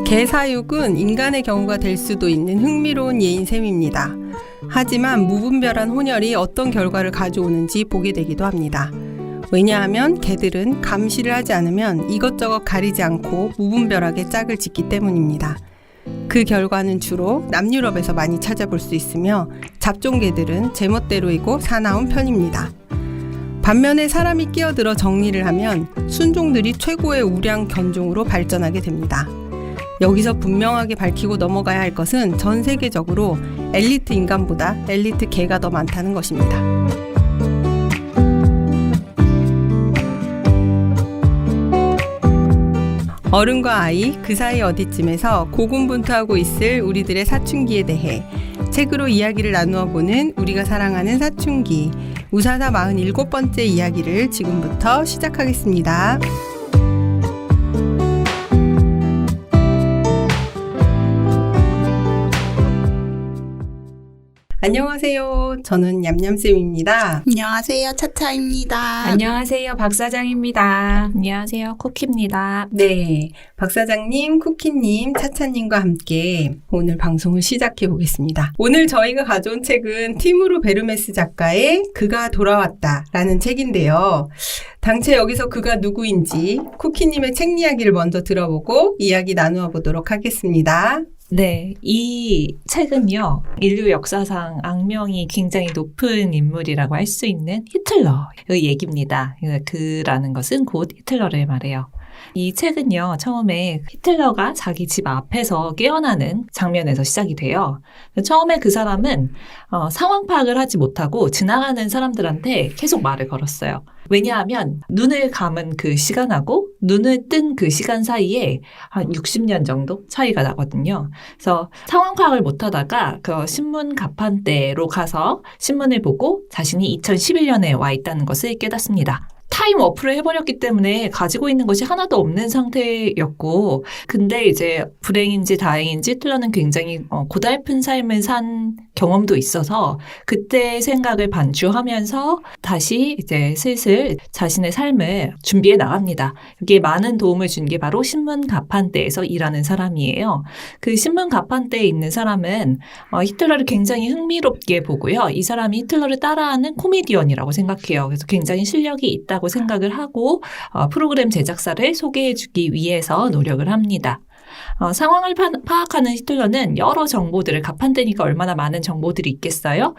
개 사육은 인간의 경우가 될 수도 있는 흥미로운 예인 셈입니다. 하지만 무분별한 혼혈이 어떤 결과를 가져오는지 보게 되기도 합니다. 왜냐하면 개들은 감시를 하지 않으면 이것저것 가리지 않고 무분별하게 짝을 짓기 때문입니다. 그 결과는 주로 남유럽에서 많이 찾아볼 수 있으며 잡종개들은 제멋대로이고 사나운 편입니다. 반면에 사람이 끼어들어 정리를 하면 순종들이 최고의 우량 견종으로 발전하게 됩니다. 여기서 분명하게 밝히고 넘어가야 할 것은 전 세계적으로 엘리트 인간보다 엘리트 개가 더 많다는 것입니다. 어른과 아이 그 사이 어디쯤에서 고군분투하고 있을 우리들의 사춘기에 대해 책으로 이야기를 나누어 보는 우리가 사랑하는 사춘기 우사사 47번째 이야기를 지금부터 시작하겠습니다. 안녕하세요. 저는 냠냠쌤입니다. 안녕하세요. 차차입니다. 안녕하세요. 박사장입니다. 안녕하세요. 쿠키입니다. 네, 박사장님, 쿠키님, 차차님과 함께 오늘 방송을 시작해 보겠습니다. 오늘 저희가 가져온 책은 티무르 베르메스 작가의 그가 돌아왔다라는 책인데요. 당최 여기서 그가 누구인지 쿠키님의 책 이야기를 먼저 들어보고 이야기 나누어 보도록 하겠습니다. 네, 이 책은요, 인류 역사상 악명이 굉장히 높은 인물이라고 할 수 있는 히틀러의 얘기입니다. 그라는 것은 곧 히틀러를 말해요. 이 책은요, 처음에 히틀러가 자기 집 앞에서 깨어나는 장면에서 시작이 돼요. 처음에 그 사람은 상황 파악을 하지 못하고 지나가는 사람들한테 계속 말을 걸었어요. 왜냐하면 눈을 감은 그 시간하고 눈을 뜬 그 시간 사이에 한 60년 정도 차이가 나거든요. 그래서 상황 파악을 못하다가 그 신문 가판대로 가서 신문을 보고 자신이 2011년에 와 있다는 것을 깨닫습니다. 타임 워프를 해버렸기 때문에 가지고 있는 것이 하나도 없는 상태였고, 근데 이제 불행인지 다행인지 히틀러는 굉장히 고달픈 삶을 산 경험도 있어서 그때 생각을 반추하면서 다시 이제 슬슬 자신의 삶을 준비해 나갑니다. 여기에 많은 도움을 준 게 바로 신문 가판대에서 일하는 사람이에요. 그 신문 가판대에 있는 사람은 히틀러를 굉장히 흥미롭게 보고요. 이 사람이 히틀러를 따라하는 코미디언이라고 생각해요. 그래서 굉장히 실력이 있다고 생각을 하고 프로그램 제작사를 소개해주기 위해서 노력을 합니다. 상황을 파악하는 히틀러는 여러 정보들을 가판대니까 얼마나 많은 정보들이 있겠어요?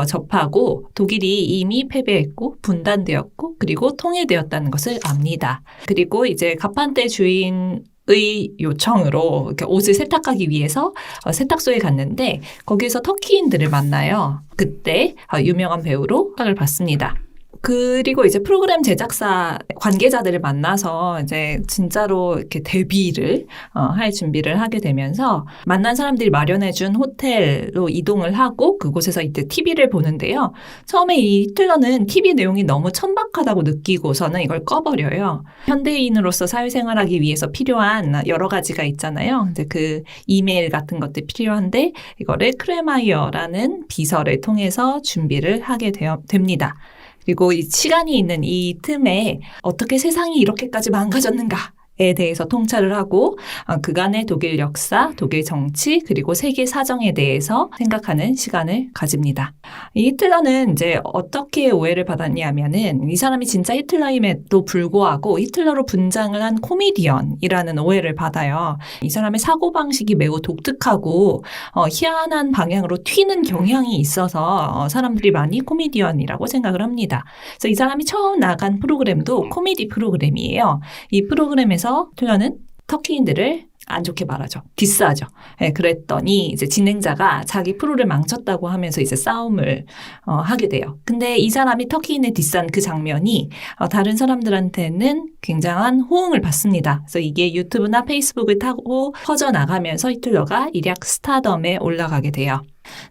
접하고 독일이 이미 패배했고 분단되었고 그리고 통일되었다는 것을 압니다. 그리고 이제 가판대 주인 의 요청으로 이렇게 옷을 세탁하기 위해서 세탁소에 갔는데 거기서 터키인들을 만나요. 그때 유명한 배우로 허락을 받습니다. 그리고 이제 프로그램 제작사 관계자들을 만나서 이제 진짜로 이렇게 데뷔를 할 준비를 하게 되면서 만난 사람들이 마련해준 호텔로 이동을 하고 그곳에서 이제 TV를 보는데요. 처음에 이 히틀러는 TV 내용이 너무 천박하다고 느끼고서는 이걸 꺼버려요. 현대인으로서 사회생활하기 위해서 필요한 여러 가지가 있잖아요. 이제 그 이메일 같은 것들 필요한데 이거를 크레마이어라는 비서를 통해서 준비를 하게 됩니다. 그리고 이 시간이 있는 이 틈에 어떻게 세상이 이렇게까지 망가졌는가에 대해서 통찰을 하고 그간의 독일 역사, 독일 정치, 그리고 세계 사정에 대해서 생각하는 시간을 가집니다. 이 히틀러는 이제 어떻게 오해를 받았냐면은 이 사람이 진짜 히틀러임에도 불구하고 히틀러로 분장을 한 코미디언이라는 오해를 받아요. 이 사람의 사고방식이 매우 독특하고 희한한 방향으로 튀는 경향이 있어서 사람들이 많이 코미디언이라고 생각을 합니다. 그래서 이 사람이 처음 나간 프로그램도 코미디 프로그램이에요. 이 프로그램에서 히틀러는 터키인들을 안 좋게 말하죠. 디스하죠. 네, 그랬더니 이제 진행자가 자기 프로를 망쳤다고 하면서 이제 싸움을 하게 돼요. 근데 이 사람이 터키인을 디스한 그 장면이 다른 사람들한테는 굉장한 호응을 받습니다. 그래서 이게 유튜브나 페이스북을 타고 퍼져나가면서 히틀러가 일약 스타덤에 올라가게 돼요.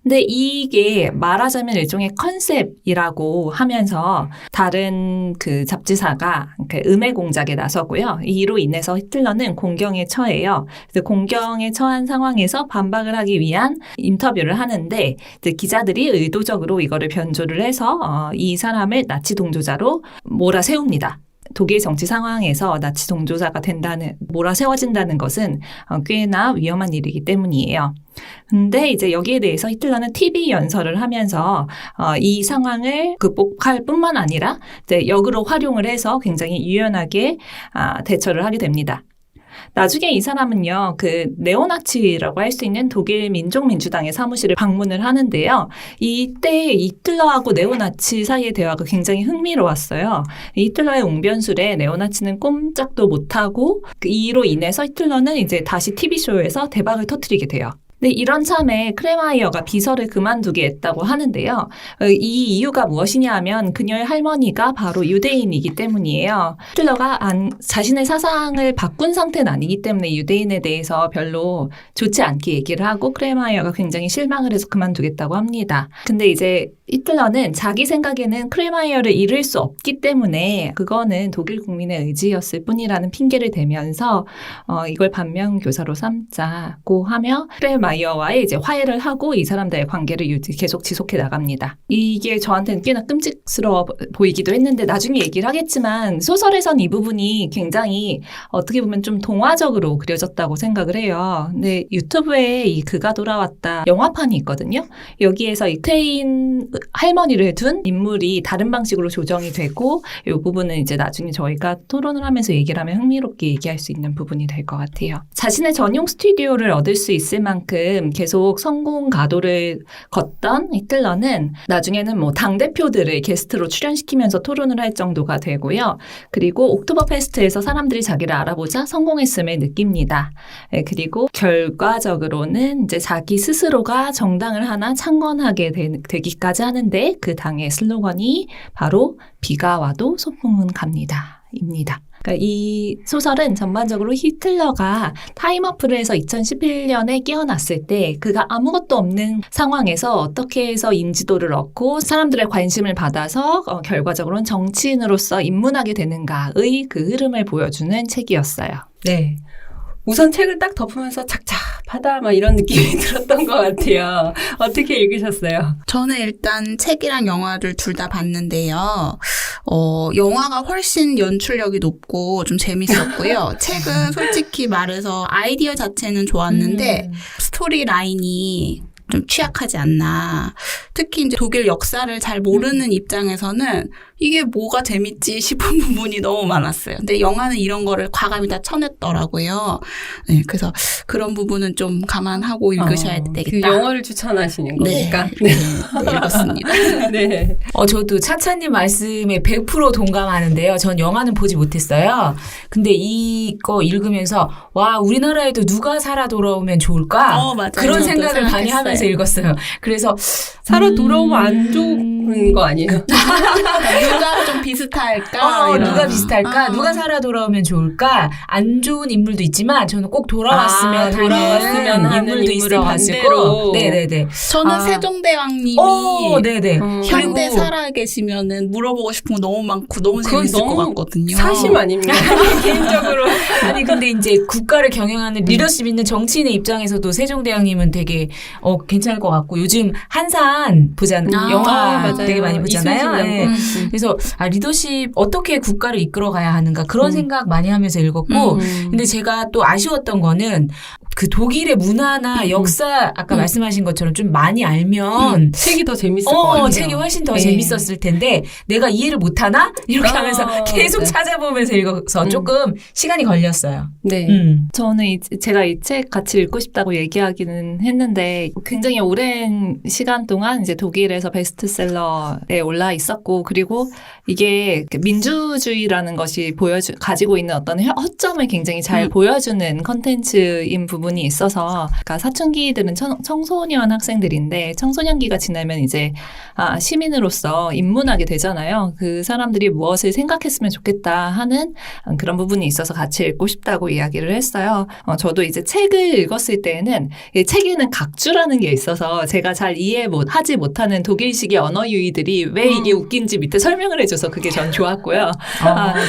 근데 이게 말하자면 일종의 컨셉이라고 하면서 다른 그 잡지사가 음해 공작에 나서고요. 이로 인해서 히틀러는 공경에 처해요. 그래서 공경에 처한 상황에서 반박을 하기 위한 인터뷰를 하는데 기자들이 의도적으로 이거를 변조를 해서 이 사람을 나치 동조자로 몰아세웁니다. 독일 정치 상황에서 나치 동조자가 몰아세워진다는 것은 꽤나 위험한 일이기 때문이에요. 근데 이제 여기에 대해서 히틀러는 TV 연설을 하면서 이 상황을 극복할 뿐만 아니라 이제 역으로 활용을 해서 굉장히 유연하게 대처를 하게 됩니다. 나중에 이 사람은요, 그 네오나치라고 할 수 있는 독일 민족민주당의 사무실을 방문을 하는데요. 이때 히틀러하고 네오나치 사이의 대화가 굉장히 흥미로웠어요. 히틀러의 웅변술에 네오나치는 꼼짝도 못하고 이로 인해서 히틀러는 이제 다시 TV쇼에서 대박을 터뜨리게 돼요. 근데 이런 참에 크레마이어가 비서를 그만두게 했다고 하는데요. 이 이유가 무엇이냐 하면 그녀의 할머니가 바로 유대인이기 때문이에요. 히틀러가 자신의 사상을 바꾼 상태는 아니기 때문에 유대인에 대해서 별로 좋지 않게 얘기를 하고 크레마이어가 굉장히 실망을 해서 그만두겠다고 합니다. 근데 이제 히틀러는 자기 생각에는 크레마이어를 잃을 수 없기 때문에 그거는 독일 국민의 의지였을 뿐이라는 핑계를 대면서 이걸 반면교사로 삼자고 하며 크레마이어와의 이제 화해를 하고 이 사람들의 관계를 계속 지속해 나갑니다. 이게 저한테는 꽤나 끔찍스러워 보이기도 했는데 나중에 얘기를 하겠지만 소설에선 이 부분이 굉장히 어떻게 보면 좀 동화적으로 그려졌다고 생각을 해요. 근데 유튜브에 이 그가 돌아왔다 영화판이 있거든요. 여기에서 이 태인 할머니를 둔 인물이 다른 방식으로 조정이 되고 이 부분은 이제 나중에 저희가 토론을 하면서 얘기를 하면 흥미롭게 얘기할 수 있는 부분이 될 것 같아요. 자신의 전용 스튜디오를 얻을 수 있을 만큼 계속 성공 가도를 걷던 히틀러는 나중에는 뭐 당대표들을 게스트로 출연시키면서 토론을 할 정도가 되고요. 그리고 옥토버 페스트에서 사람들이 자기를 알아보자 성공했음을 느낍니다. 그리고 결과적으로는 이제 자기 스스로가 정당을 하나 창건하게 되기까지 하는데 그 당의 슬로건이 바로 비가 와도 소풍은 갑니다. 입니다. 그러니까 이 소설은 전반적으로 히틀러가 타임워프를 해서 2011년에 깨어났을 때 그가 아무것도 없는 상황에서 어떻게 해서 인지도를 얻고 사람들의 관심을 받아서 결과적으로는 정치인으로서 입문하게 되는가의 그 흐름을 보여주는 책이었어요. 네. 우선 책을 딱 덮으면서 착잡하다 막 이런 느낌이 들었던 것 같아요. 어떻게 읽으셨어요? 저는 일단 책이랑 영화를 둘 다 봤는데요. 영화가 훨씬 연출력이 높고 좀 재밌었고요. 책은 솔직히 말해서 아이디어 자체는 좋았는데 스토리 라인이 좀 취약하지 않나. 특히 이제 독일 역사를 잘 모르는 입장에서는 이게 뭐가 재밌지 싶은 부분이 너무 많았어요. 근데 영화는 이런 거를 과감히 다 쳐냈더라고요. 네, 그래서 그런 부분은 좀 감안하고 읽으셔야 되겠다. 그 영화를 추천하시는 거니까. 네, 읽었습니다. 네. 저도 차차님 말씀에 100% 동감하는데요. 전 영화는 보지 못했어요. 근데 이거 읽으면서 와 우리나라에도 누가 살아 돌아오면 좋을까? 맞아요. 그런 저도 생각을 많이 생각했어요. 하면서 읽었어요. 그래서 살아 돌아오면 안 좋은 거 아니에요? 누가 좀 비슷할까? 이런. 누가 비슷할까? 누가 살아 돌아오면 좋을까? 안 좋은 인물도 있지만 저는 꼭 돌아왔으면 하는 인물도 있어가지고. 네네네. 저는 세종대왕님이 네네. 현대 살아계시면은 물어보고 싶은 거 너무 많고 너무 재밌을 것 같거든요. 사심 아닙니까? 개인적으로. 아니 근데 이제 국가를 경영하는 리더십 있는 정치인의 입장에서도 세종대왕님은 되게 괜찮을 것 같고 요즘 한산 보잖아요. 영화 맞아요. 되게 많이 보잖아요. 네. 그래서 리더십 어떻게 국가를 이끌어가야 하는가 그런 생각 많이 하면서 읽었고 근데 제가 또 아쉬웠던 거는 그 독일의 문화나 역사 아까 말씀하신 것처럼 좀 많이 알면 책이 더 재밌을 것 같아요. 책이 훨씬 더 재밌었을 텐데 내가 이해를 못하나? 이렇게 하면서 계속 찾아보면서 읽어서 조금 시간이 걸렸어요. 네. 저는 제가 이 책 같이 읽고 싶다고 얘기하기는 했는데 굉장히 오랜 시간 동안 이제 독일에서 베스트셀러에 올라 있었고 그리고 이게 민주주의라는 것이 가지고 있는 어떤 허점을 굉장히 잘 보여주는 컨텐츠인 부분이 있어서 그러니까 사춘기들은 청소년 학생들인데 청소년기가 지나면 이제 시민으로서 입문하게 되잖아요. 그 사람들이 무엇을 생각했으면 좋겠다 하는 그런 부분이 있어서 같이 읽고 싶다고 이야기를 했어요. 저도 이제 책을 읽었을 때에는 이 책에는 각주라는 게 있어서 제가 잘 하지 못하는 독일식의 언어 유희들이 왜 이게 웃긴지 밑에 설명을 해줘서 그게 전 좋았고요.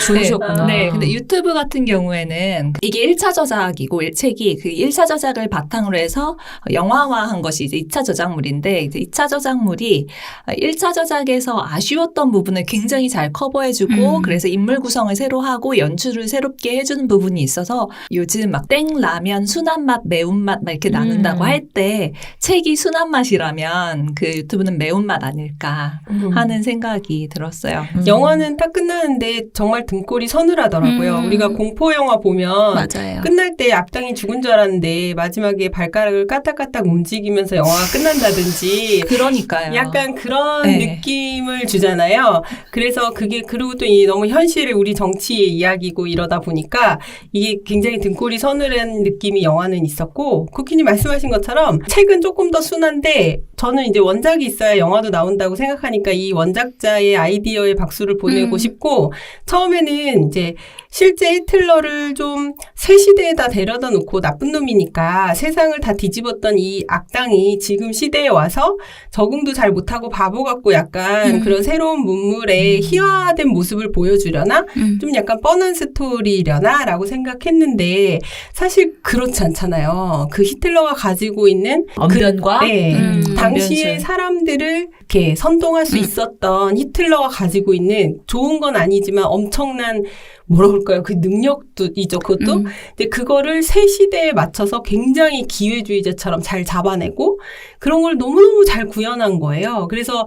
좋으셨구나. 네. 근데 유튜브 같은 경우에는 이게 1차 저작이고 책이 그 1차 저작을 바탕으로 해서 영화화한 것이 이제 2차 저작물인데 이제 2차 저작물이 1차 저작에서 아쉬웠던 부분을 굉장히 잘 커버해주고 그래서 인물 구성을 새로 하고 연출을 새롭게 해주는 부분이 있어서 요즘 막 땡 라면 순한 맛, 매운맛 막 이렇게 나눈다고 할 때 책이 순한 맛이라면 그 유튜브는 매운맛 아닐까 하는 생각이 들었어요. 영화는 딱 끝나는데 정말 등골이 서늘하더라고요. 우리가 공포 영화 보면 맞아요. 끝날 때 악당이 죽은 줄 알았는데 마지막에 발가락을 까딱까딱 움직이면서 영화가 끝난다든지 그러니까요. 약간 그런 네. 느낌을 주잖아요. 그래서 그게 그리고 또 이 너무 현실의 우리 정치의 이야기고 이러다 보니까 이게 굉장히 등골이 서늘한 느낌이 영화는 있었고 쿠키님 말씀하신 것처럼 책은 조금 더 순한데 저는 이제 원작이 있어야 영화도 나온다고 생각하니까 이 원작자의 아이디어에 박수를 보내고 싶고 처음에는 이제 실제 히틀러를 좀 새 시대에다 데려다 놓고 나쁜 놈이니까 세상을 다 뒤집었던 이 악당이 지금 시대에 와서 적응도 잘 못하고 바보 같고 약간 그런 새로운 문물의 희화화된 모습을 보여주려나? 좀 약간 뻔한 스토리려나? 라고 생각했는데 사실 그렇지 않잖아요. 그 히틀러가 가지고 있는 언변과 당시의 언변술. 사람들을 이렇게 선동할 수 있었던 히틀러가 가지고 있는 좋은 건 아니지만 엄청난 뭐라 그럴까요? 그 능력도 있죠. 그것도. 근데 그거를 새 시대에 맞춰서 굉장히 기회주의자처럼 잘 잡아내고 그런 걸 너무너무 잘 구현한 거예요. 그래서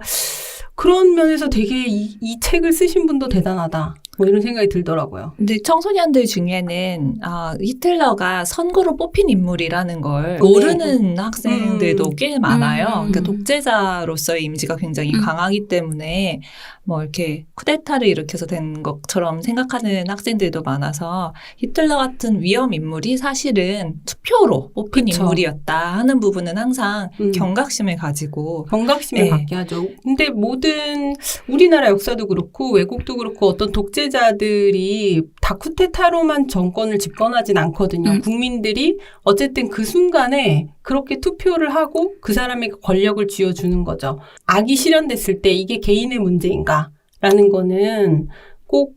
그런 면에서 되게 이 책을 쓰신 분도 대단하다. 뭐 이런 생각이 들더라고요. 근데 청소년들 중에는 히틀러가 선거로 뽑힌 인물이라는 걸 모르는 학생들도 꽤 많아요. 그러니까 독재자로서의 이미지가 굉장히 강하기 때문에 뭐 이렇게 쿠데타를 일으켜서 된 것처럼 생각하는 학생들도 많아서 히틀러 같은 위험 인물이 사실은 투표로 뽑힌 그쵸. 인물이었다 하는 부분은 항상 경각심을 가지고 경각심을 네. 갖게 하죠. 근데 모든 우리나라 역사도 그렇고 외국도 그렇고 어떤 독재자들이 다 쿠데타로만 정권을 집권하진 않거든요. 국민들이 어쨌든 그 순간에 그렇게 투표를 하고 그 사람에게 권력을 쥐어주는 거죠. 악이 실현됐을 때 이게 개인의 문제인가라는 거는 꼭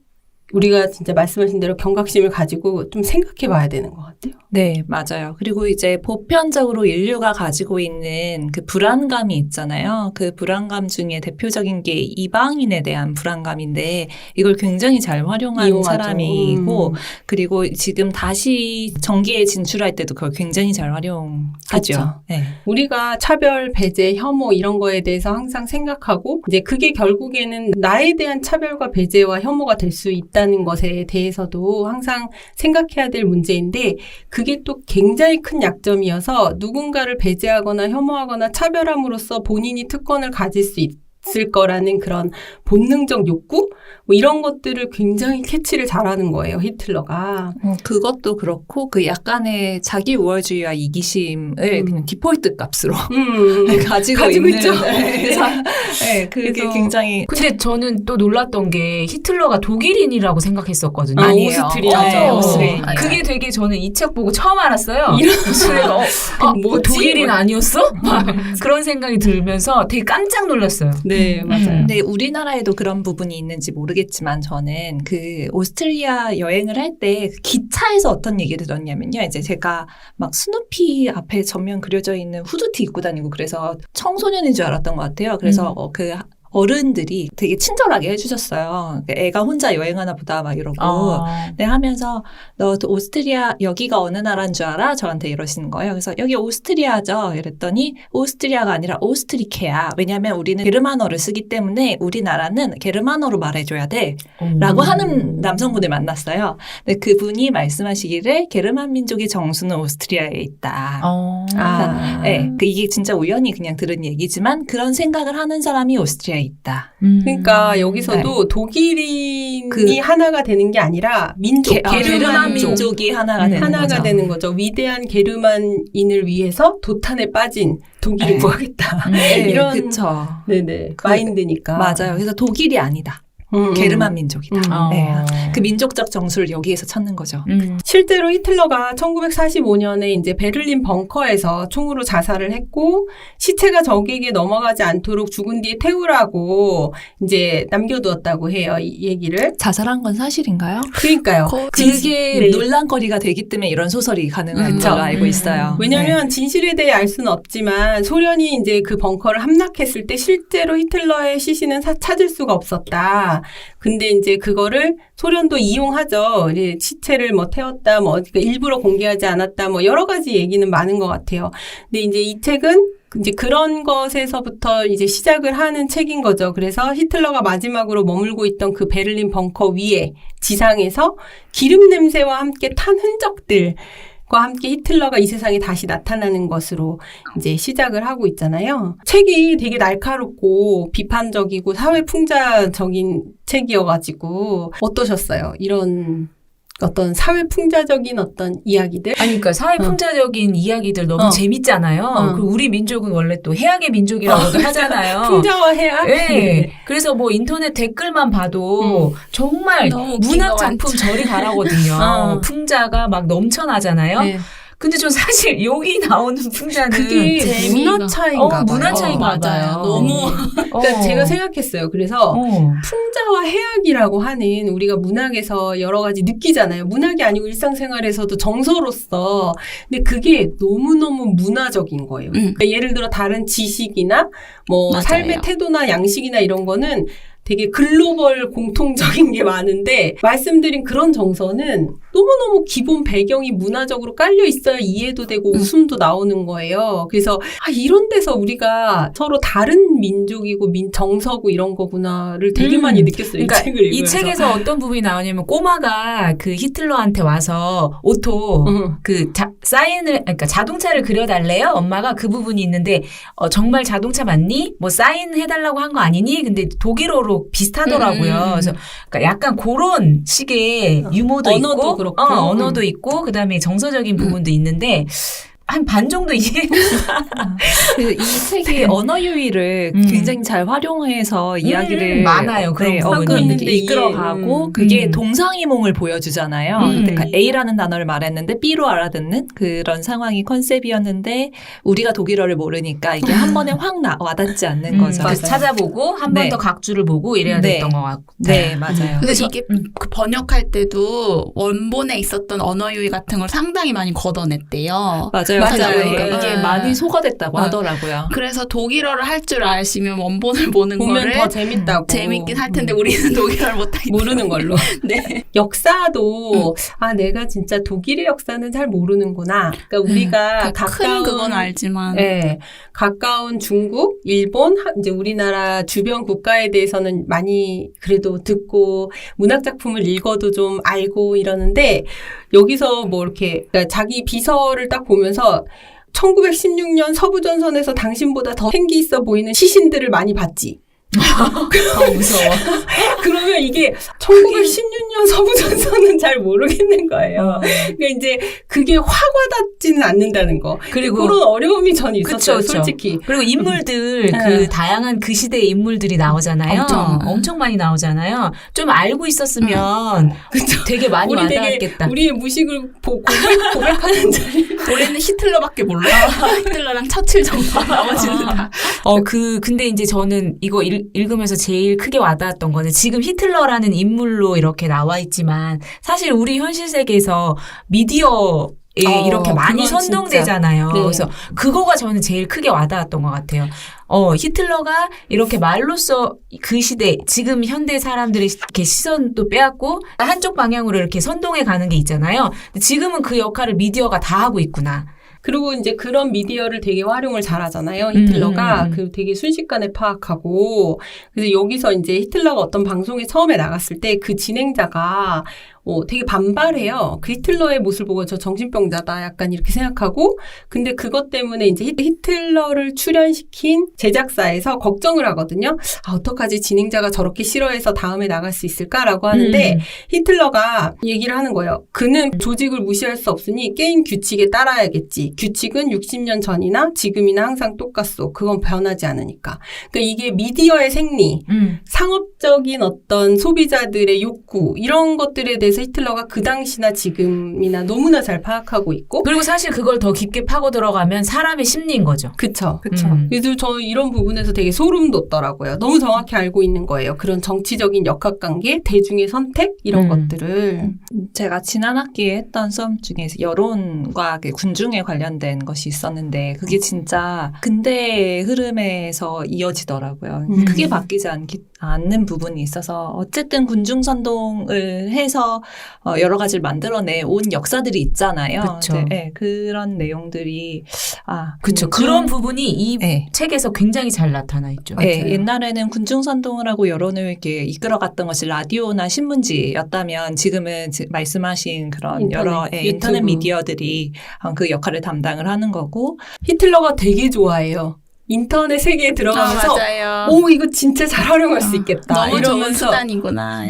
우리가 진짜 말씀하신 대로 경각심을 가지고 좀 생각해 봐야 되는 것 같아요. 네, 맞아요. 그리고 이제 보편적으로 인류가 가지고 있는 그 불안감이 있잖아요. 그 불안감 중에 대표적인 게 이방인에 대한 불안감인데 이걸 굉장히 잘 활용한 이용하죠. 사람이고 그리고 지금 다시 정계에 진출할 때도 그걸 굉장히 잘 활용하죠. 그렇죠. 네. 우리가 차별, 배제, 혐오 이런 거에 대해서 항상 생각하고 이제 그게 결국에는 나에 대한 차별과 배제와 혐오가 될 수 있다는 것에 대해서도 항상 생각해야 될 문제인데 그게 또 굉장히 큰 약점이어서 누군가를 배제하거나 혐오하거나 차별함으로써 본인이 특권을 가질 수 있을 거라는 그런 본능적 욕구? 뭐 이런 것들을 굉장히 캐치를 잘하는 거예요, 히틀러가. 그것도 그렇고 그 약간의 자기 우월주의와 이기심을 그냥 디폴트 값으로 가지고 있는 있죠. 네, 그게 그래서 굉장히 근데 저는 또 놀랐던 게 히틀러가 독일인이라고 생각했었거든요. 아니에요. 오스트리아. 네, 오스트리아인이에요. 그게 되게 저는 이 책 보고 처음 알았어요. 이런 뭐 독일인 아니었어? 막 그런 생각이 들면서 되게 깜짝 놀랐어요. 네, 맞아요. 근데 우리나라에도 그런 부분이 있는지 모르겠지만 저는 그 오스트리아 여행을 할 때 기차에서 어떤 얘기를 들었냐면요. 이제 제가 막 스누피 앞에 전면 그려져 있는 후드티 입고 다니고 그래서 청소년인 줄 알았던 것 같아요. 그래서 그 어른들이 되게 친절하게 해주셨어요. 애가 혼자 여행하나 보다 막 이러고. 네, 하면서 너 오스트리아 여기가 어느 나라인 줄 알아? 저한테 이러시는 거예요. 그래서 여기 오스트리아죠. 이랬더니 오스트리아가 아니라 오스트리케야. 왜냐하면 우리는 게르만어를 쓰기 때문에 우리나라는 게르만어로 말해줘야 돼. 라고 하는 남성분을 만났어요. 근데 그분이 말씀하시기를 게르만 민족의 정수는 오스트리아에 있다. 네, 이게 진짜 우연히 그냥 들은 얘기지만 그런 생각을 하는 사람이 오스트리아에 있다. 그러니까 여기서도 독일인이 하나가 되는 게 아니라 민족, 게르만 민족이 하나가 되는 하나가 거죠. 되는 거죠. 위대한 게르만인을 위해서 도탄에 빠진 독일을 네. 구하겠다. 네, 이런 그쵸. 네네 마인드니까. 맞아요. 그래서 독일이 아니다. 게르만 민족이다. 어. 네. 그 민족적 정수를 여기에서 찾는 거죠. 실제로 히틀러가 1945년에 이제 베를린 벙커에서 총으로 자살을 했고 시체가 적에게 넘어가지 않도록 죽은 뒤에 태우라고 이제 남겨두었다고 해요. 이 얘기를. 자살한 건 사실인가요? 그러니까요. 그게 네. 논란거리가 되기 때문에 이런 소설이 가능한 그쵸. 걸로 알고 있어요. 왜냐하면 진실에 대해 알 수는 없지만 소련이 이제 그 벙커를 함락했을 때 실제로 히틀러의 시신은 찾을 수가 없었다. 근데 이제 그거를 소련도 이용하죠. 이제 시체를 뭐 태웠다, 뭐 그러니까 일부러 공개하지 않았다, 뭐 여러 가지 얘기는 많은 것 같아요. 근데 이제 이 책은 이제 그런 것에서부터 이제 시작을 하는 책인 거죠. 그래서 히틀러가 마지막으로 머물고 있던 그 베를린 벙커 위에 지상에서 기름 냄새와 함께 탄 흔적들 과 함께 히틀러가 이 세상에 다시 나타나는 것으로 이제 시작을 하고 있잖아요. 책이 되게 날카롭고 비판적이고 사회풍자적인 책이어가지고 어떠셨어요? 이런 어떤 사회풍자적인 어떤 이야기들? 아니, 그러니까 사회풍자적인 이야기들 너무 재밌잖아요. 그리고 우리 민족은 원래 또 해악의 민족이라고도 하잖아요. 풍자와 해악? 네. 그래서 뭐 인터넷 댓글만 봐도 정말 너무 문학 웃긴 거 작품 저리 가라거든요. 풍자가 막 넘쳐나잖아요. 네. 근데 전 사실 여기 나오는 풍자는 그게 문화 차이인가 봐요. 문화 차이인가 봐요. 너무 그러니까 제가 생각했어요. 그래서 풍자와 해악이라고 하는 우리가 문학에서 여러 가지 느끼잖아요. 문학이 아니고 일상생활에서도 정서로서. 근데 그게 너무너무 문화적인 거예요. 그러니까 예를 들어 다른 지식이나 뭐 맞아요. 삶의 태도나 양식이나 이런 거는 되게 글로벌 공통적인 게 많은데 말씀드린 그런 정서는 너무너무 기본 배경이 문화적으로 깔려 있어야 이해도 되고 웃음도 나오는 거예요. 그래서 이런 데서 우리가 서로 다른 민족이고 정서고 이런 거구나를 되게 많이 느꼈어요. 그러니까 이 책을 이 읽으면서. 책에서 어떤 부분이 나오냐면 꼬마가 그 히틀러한테 와서 오토 그 사인을 그러니까 자동차를 그려달래요. 엄마가 그 부분이 있는데 정말 자동차 맞니? 뭐 사인 해달라고 한 거 아니니? 근데 독일어로 비슷하더라고요. 그래서 그러니까 약간 그런 식의 유머도 언어도 있고, 그렇고. 언어도 있고, 그다음에 정서적인 부분도 있는데 한 반 정도 이해. 이 책이 언어 유희를 굉장히 잘 활용해서 이야기를 많아요. 그런 부분이 그렇게 있는데 이끌어가고 그게 동상이몽을 보여주잖아요. 그러니까 A라는 단어를 말했는데 B로 알아듣는 그런 상황이 컨셉이었는데 우리가 독일어를 모르니까 이게 한 번에 확 와닿지 않는 거죠. 그래서 찾아보고 한 번 네. 더 각주를 보고 이래야 네. 됐던 것 같고. 네, 맞아요. 근데 이게 그 번역할 때도 원본에 있었던 언어 유희 같은 걸 상당히 많이 걷어냈대요. 맞아요. 맞아요. 이게 많이 소거됐다고 하더라고요. 그래서 독일어를 할 줄 아시면 원본을 보는 보면 거를 더 재밌다고. 재밌긴 할 텐데 우리는 독일어를 못하기 모르는 걸로. 네. 역사도 내가 진짜 독일의 역사는 잘 모르는구나. 그러니까 우리가 큰 그건 알지만 네, 가까운 중국, 일본, 이제 우리나라 주변 국가에 대해서는 많이 그래도 듣고 문학 작품을 읽어도 좀 알고 이러는데 여기서 뭐 이렇게 그러니까 자기 비서를 딱 보면서 1916년 서부전선에서 당신보다 더 생기 있어 보이는 시신들을 많이 봤지. 무서워. 그러면 이게 1916년 서부전선은 잘 모르겠는 거예요. 그러니까 이제 그게 확 와닿지는 않는다는 거. 그리고 그런 어려움이 전 있었어요, 그쵸. 솔직히. 그리고 인물들 그 다양한 그 시대의 인물들이 나오잖아요. 엄청 많이 나오잖아요. 좀 알고 있었으면 되게 많이 우리 되게 와닿았겠다. 우리의 무식을 고백하는 자리. 우리는 히틀러밖에 몰라. 히틀러랑 처칠 정도. 나머지는 다. 근데 이제 저는 이거 읽으면서 제일 크게 와닿았던 거는 지금 히틀러라는 인물로 이렇게 나와 있지만 사실 우리 현실 세계에서 미디어에 이렇게 많이 그건 선동되잖아요. 네. 그래서 그거가 저는 제일 크게 와닿았던 것 같아요. 히틀러가 이렇게 말로써 그 시대, 지금 현대 사람들의 이렇게 시선도 빼앗고 한쪽 방향으로 이렇게 선동해 가는 게 있잖아요. 근데 지금은 그 역할을 미디어가 다 하고 있구나. 그리고 이제 그런 미디어를 되게 활용을 잘 하잖아요. 히틀러가 그 되게 순식간에 파악하고. 그래서 여기서 이제 히틀러가 어떤 방송에 처음에 나갔을 때 그 진행자가 되게 반발해요. 그 히틀러의 모습을 보고 저 정신병자다 약간 이렇게 생각하고 근데 그것 때문에 이제 히틀러를 출연시킨 제작사에서 걱정을 하거든요. 아, 어떡하지? 진행자가 저렇게 싫어해서 다음에 나갈 수 있을까라고 하는데 히틀러가 얘기를 하는 거예요. 그는 조직을 무시할 수 없으니 게임 규칙에 따라야겠지. 규칙은 60년 전이나 지금이나 항상 똑같소. 그건 변하지 않으니까. 그러니까 이게 미디어의 생리, 상업적인 어떤 소비자들의 욕구 이런 것들에 대해서 히틀러가 그 당시나 지금이나 너무나 잘 파악하고 있고 그리고 사실 그걸 더 깊게 파고 들어가면 사람의 심리인 거죠. 그쵸. 그쵸. 그래서 저 이런 부분에서 되게 소름 돋더라고요. 너무 정확히 알고 있는 거예요. 그런 정치적인 역학관계, 대중의 선택 이런 것들을. 제가 지난 학기에 했던 수업 중에서 여론과 군중에 관련된 것이 있었는데 그게 진짜 근대의 흐름에서 이어지더라고요. 크게 바뀌지 않는 부분이 있어서 어쨌든 군중선동을 해서 여러 가지를 만들어내 온 역사들이 있잖아요. 그쵸. 네, 그런 내용들이 그렇죠. 그런 부분이 이 네. 책에서 굉장히 잘 나타나 있죠. 네, 옛날에는 군중선동을 하고 여론을 이렇게 이끌어갔던 것이 라디오나 신문지였다면 지금은 말씀하신 그런 여러 인터넷 미디어들이 그 역할을 담당을 하는 거고 히틀러가 되게 좋아해요. 인터넷 세계에 들어가면서 맞아요. 오 이거 진짜 잘 활용할 수 있겠다 너무 좋은 이러면서 수단이구나.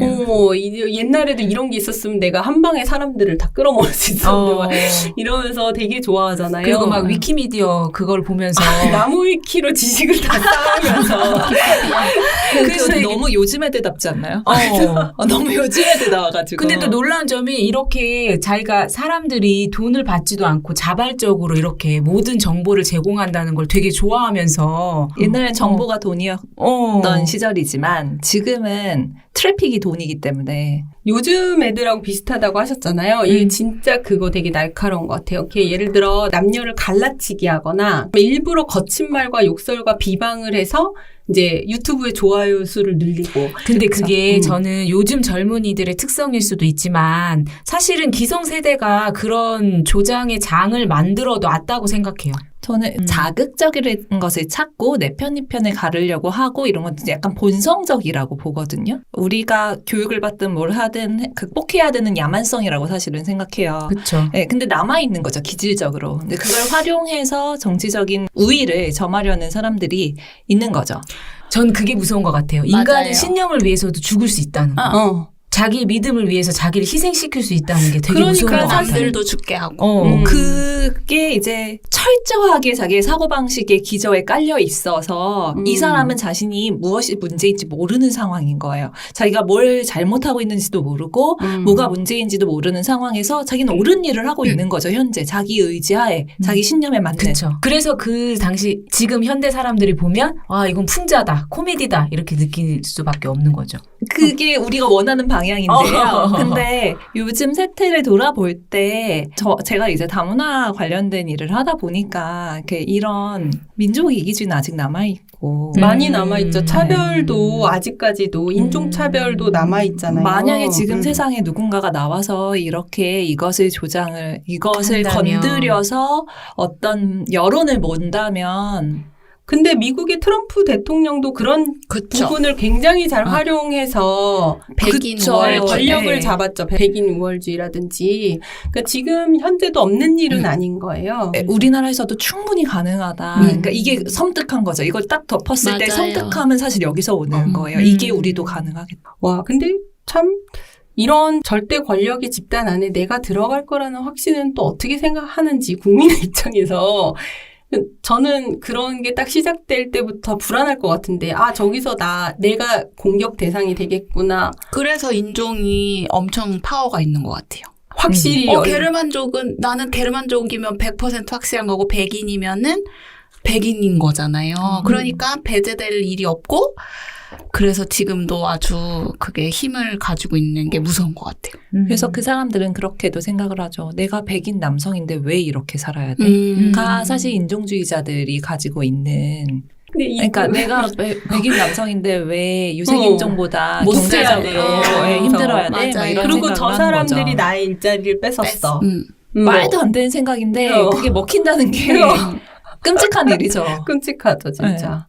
옛날에도 이런 게 있었으면 내가 한 방에 사람들을 다 끌어모을 수 있었는데 막 이러면서 되게 좋아하잖아요. 그리고 막 위키미디어 그걸 보면서 나무 위키로 지식을 다 쌓으면서 그래서 너무 요즘 애들답지 않나요? 너무 요즘 애들 나와가지고. 근데 또 놀라운 점이 이렇게 자기가 사람들이 돈을 받지도 않고 자발적으로 이렇게 모든 정보를 제공한다는 걸 되게 좋아하면서 옛날엔 정보가 돈이었던 시절이지만 지금은 트래픽이 돈이기 때문에 요즘 애들하고 비슷하다고 하셨잖아요. 이게 진짜 그거 되게 날카로운 것 같아요. 이렇게 예를 들어 남녀를 갈라치기 하거나 일부러 거친 말과 욕설과 비방을 해서 이제 유튜브의 좋아요 수를 늘리고. 근데 그게 저는 요즘 젊은이들의 특성일 수도 있지만 사실은 기성세대가 그런 조장의 장을 만들어 놨다고 생각해요. 저는 자극적인 것을 찾고 내 편, 이 편을 가르려고 하고 이런 건 약간 본성적이라고 보거든요. 우리가 교육을 받든 뭘 하든 극복해야 되는 야만성이라고 사실은 생각해요. 그렇죠. 네, 근데 남아있는 거죠, 기질적으로. 근데 그걸 활용해서 정치적인 우위를 점하려는 사람들이 있는 거죠. 전 그게 무서운 것 같아요. 인간은 맞아요. 신념을 위해서도 죽을 수 있다는 거. 자기 믿음을 위해서 자기를 희생시킬 수 있다는 게 되게 무서운 것 같아요. 남들도 죽게 하고. 그게 이제 철저하게 자기의 사고방식의 기저에 깔려 있어서 이 사람은 자신이 무엇이 문제인지 모르는 상황인 거예요. 자기가 뭘 잘못하고 있는지도 모르고 뭐가 문제인지도 모르는 상황에서 자기는 옳은 일을 하고 있는 거죠. 현재 자기 의지하에 자기 신념에 맞는. 그렇죠. 그래서 그 당시 지금 현대 사람들이 보면 이건 풍자다, 코미디다 이렇게 느낄 수밖에 없는 거죠. 그게 우리가 원하는 방향인데요. 근데 요즘 세태를 돌아볼 때 제가 이제 다문화 관련된 일을 하다 보니까 이런 민족 이기주의는 아직 남아있고 많이 남아있죠. 차별도 아직까지도 인종차별도 남아있잖아요. 만약에 지금 세상에 누군가가 나와서 이렇게 이것을 한다면. 건드려서 어떤 여론을 몬다면 근데 미국의 트럼프 대통령도 그런 그쵸. 부분을 굉장히 잘 활용해서 백인 그쵸. 우월주의. 권력을 잡았죠. 백인 우월주의라든지. 그러니까 지금 현재도 없는 일은 아닌 거예요. 우리나라에서도 충분히 가능하다. 그러니까 이게 섬뜩한 거죠. 이걸 딱 덮었을 때 맞아요. 섬뜩함은 사실 여기서 오는 거예요. 이게 우리도 가능하겠다. 와, 근데 참 이런 절대 권력의 집단 안에 내가 들어갈 거라는 확신은 또 어떻게 생각하는지 국민의 입장에서 저는 그런 게 딱 시작될 때부터 불안할 것 같은데 저기서 내가 공격 대상이 되겠구나. 그래서 인종이 엄청 파워가 있는 것 같아요. 확실히 게르만족은 나는 게르만족이면 100% 확실한 거고 백인이면은 백인인 거잖아요. 그러니까 배제될 일이 없고 그래서 지금도 아주 그게 힘을 가지고 있는 게 무서운 것 같아요. 그래서 그 사람들은 그렇게도 생각을 하죠. 내가 백인 남성인데 왜 이렇게 살아야 돼? 가 사실 인종주의자들이 가지고 있는. 그러니까 내가 백인 남성인데 왜 유색인종보다 못 경제적으로 힘들어야 돼? 막 맞아요. 이런 그리고 생각을 저 하는 사람들이 거죠. 나의 일자리를 뺏었어. 말도 안 되는 생각인데 그게 먹힌다는 게 끔찍한 일이죠. 끔찍하죠, 진짜.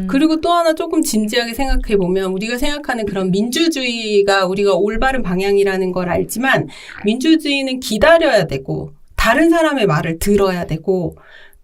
그리고 또 하나 조금 진지하게 생각해 보면 우리가 생각하는 그런 민주주의가 우리가 올바른 방향이라는 걸 알지만 민주주의는 기다려야 되고 다른 사람의 말을 들어야 되고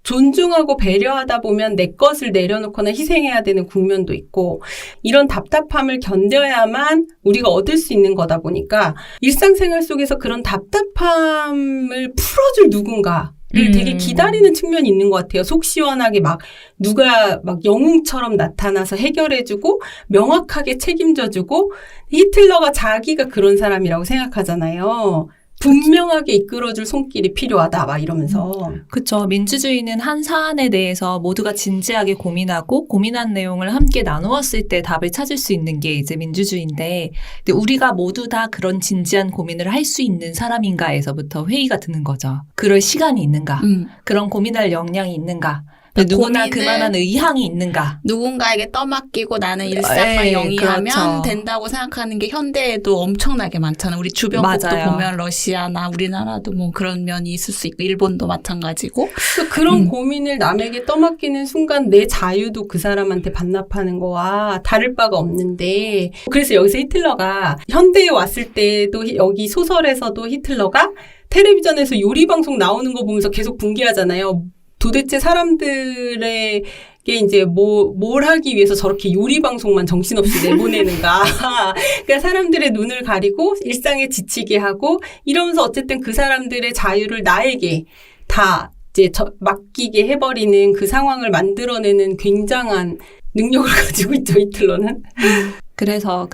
존중하고 배려하다 보면 내 것을 내려놓거나 희생해야 되는 국면도 있고 이런 답답함을 견뎌야만 우리가 얻을 수 있는 거다 보니까 일상생활 속에서 그런 답답함을 풀어줄 누군가 되게 기다리는 측면이 있는 것 같아요. 속 시원하게 막 누가 막 영웅처럼 나타나서 해결해주고 명확하게 책임져주고 히틀러가 자기가 그런 사람이라고 생각하잖아요. 분명하게 이끌어줄 손길이 필요하다 막 이러면서. 그렇죠. 민주주의는 한 사안에 대해서 모두가 진지하게 고민하고 고민한 내용을 함께 나누었을 때 답을 찾을 수 있는 게 이제 민주주의인데 근데 우리가 모두 다 그런 진지한 고민을 할 수 있는 사람인가에서부터 회의가 드는 거죠. 그럴 시간이 있는가? 그런 고민할 역량이 있는가? 누구나 그만한 의향이 있는가? 누군가에게 떠맡기고 나는 일상만 영위하면 그렇죠. 된다고 생각하는 게 현대에도 엄청나게 많잖아요. 우리 주변국도 맞아요. 보면 러시아나 우리나라도 뭐 그런 면이 있을 수 있고 일본도 마찬가지고. 그런 고민을 남에게 떠맡기는 순간 내 자유도 그 사람한테 반납하는 거와 다를 바가 없는데 그래서 여기서 히틀러가 현대에 왔을 때도 여기 소설에서도 히틀러가 텔레비전에서 요리 방송 나오는 거 보면서 계속 분개하잖아요. 도대체 사람들에게 이제 뭘 하기 위해서 저렇게 요리 방송만 정신없이 내보내는가. 그러니까 사람들의 눈을 가리고 일상에 지치게 하고 이러면서 어쨌든 그 사람들의 자유를 나에게 다 이제 맡기게 해버리는 그 상황을 만들어내는 굉장한 능력을 가지고 있죠, 히틀러는. 그래서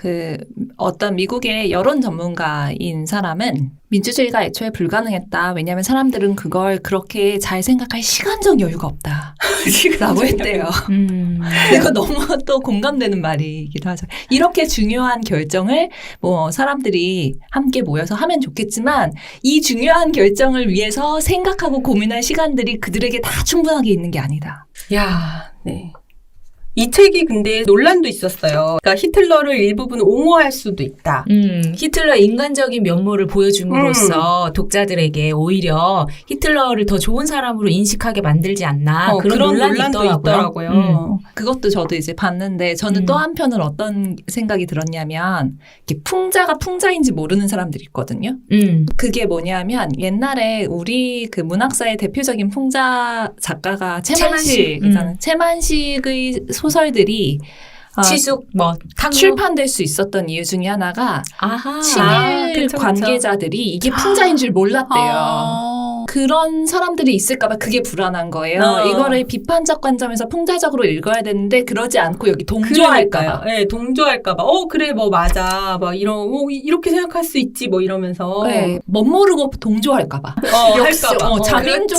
어떤 미국의 여론 전문가인 사람은 민주주의가 애초에 불가능했다. 왜냐하면 사람들은 그걸 그렇게 잘 생각할 시간적 여유가 없다. 라고 했대요. 이거 너무 또 공감되는 말이기도 하죠. 이렇게 중요한 결정을 사람들이 함께 모여서 하면 좋겠지만 이 중요한 결정을 위해서 생각하고 고민할 시간들이 그들에게 다 충분하게 있는 게 아니다. 야, 네. 이 책이 근데 논란도 있었어요. 그러니까 히틀러를 일부분 옹호할 수도 있다. 히틀러 인간적인 면모를 보여줌으로써 독자들에게 오히려 히틀러를 더 좋은 사람으로 인식하게 만들지 않나 그런 논란도 있더라고요. 그것도 저도 이제 봤는데 저는 또 한편은 어떤 생각이 들었냐면 이렇게 풍자가 풍자인지 모르는 사람들이 있거든요. 그게 뭐냐면 옛날에 우리 그 문학사의 대표적인 풍자 작가가 채만식이잖아요. 채만식의 소설들이 치숙, 출판될 수 있었던 이유 중에 하나가 친일 그쵸. 관계자들이 이게 풍자인 줄 몰랐대요. 그런 사람들이 있을까봐 그게 불안한 거예요. 이거를 비판적 관점에서 풍자적으로 읽어야 되는데 그러지 않고 여기 동조할까봐. 네, 동조할까봐. 그래, 맞아. 이렇게 생각할 수 있지, 이러면서. 네, 멋모르고 동조할까봐. 할까봐. 자민족.